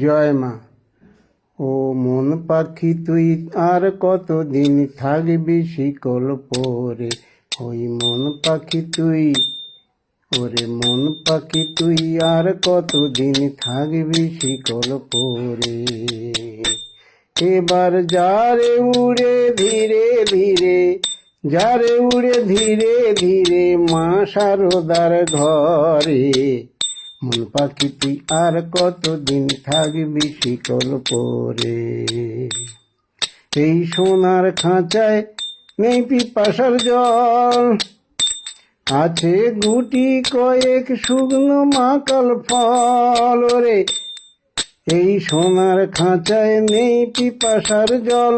জয় মা। ও মন পাখি তুই আর কতদিন থাকবি শিকল পরে, ওই মন পাখি তুই, ওরে মন পাখি তুই আর কতদিন থাকবি শিকল পরে। এবার যারে উড়ে ধীরে ধীরে, যারে উড়ে ধীরে ধীরে মা শারদার ঘরে, মন পাখি তুই আর কতদিন থাকবি শিকল পরে। এই সোনার খাঁচায় নেই পিপাসার জল, আছে গুটি কয়েক শুকনো মাকাল ফল রে। এই সোনার খাঁচায় নেই পিপাসার জল,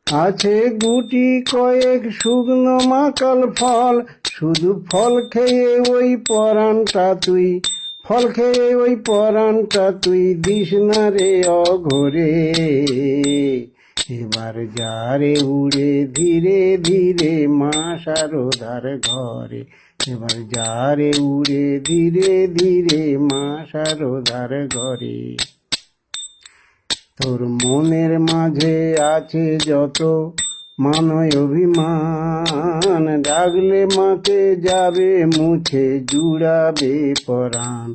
আছে গুটি কয়েক শুকনো মাকাল ফল। শুধু ফল খেয়ে ওই পরাণটা তুই, ফল খেয়ে ওই পরাণটা তুই দিস না রে অঘরে। এবার যারে উড়ে ধীরে ধীরে মা শারদার ঘরে, এবার যারে উড়ে ধীরে ধীরে মা শারদার ঘরে। তোর মনের মাঝে আছে যত মানয় অভিমান, ডাকলে মাকে যাবে মুছে জুড়াবে পরাণ।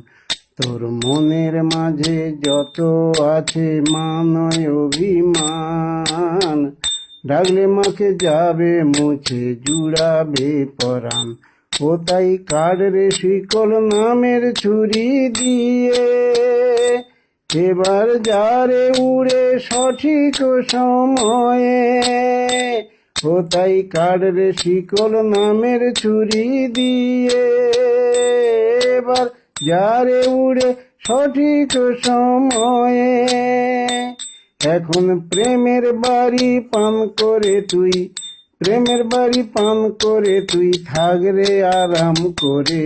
তোর মনের মাঝে যত আছে মানয় অভিমান, ডাকলে মাকে যাবে মুছে জুড়াবে পরাণ। ও তাই কাটরে শিকল নামের ছুরি দিয়ে, এবার যারে উড়ে সঠিক সময়ে। ও তাই কাটরে শিকল নামের ছুরি দিয়ে, এবার যারে উড়ে সঠিক সময়ে। এখন প্রেমের বাড়ি পান করে তুই, প্রেমের বাড়ি পান করে তুই থাকরে আরাম করে।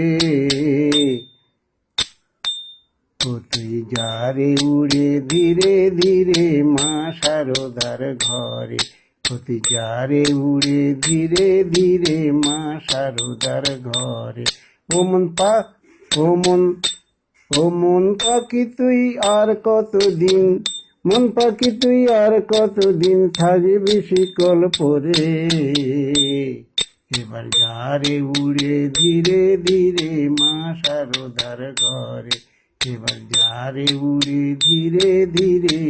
ও তুই যারে উড়ে ধীরে ধীরে মা শারদার ঘরে, ও তুই যারে উড়ে ধীরে ধীরে মা শারদার ঘরে। ও মন ও মন পাখি তুই আর কতদিন, মন পাখি তুই আর কতদিন থাকবি শিকল পরে। এবার যারে উড়ে ধীরে ধীরে মা শারদার ঘরে, এবার যারে উড়ে ধীরে ধীরে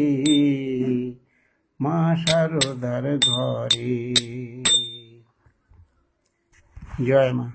মা শারদার ঘরে। জয় মা।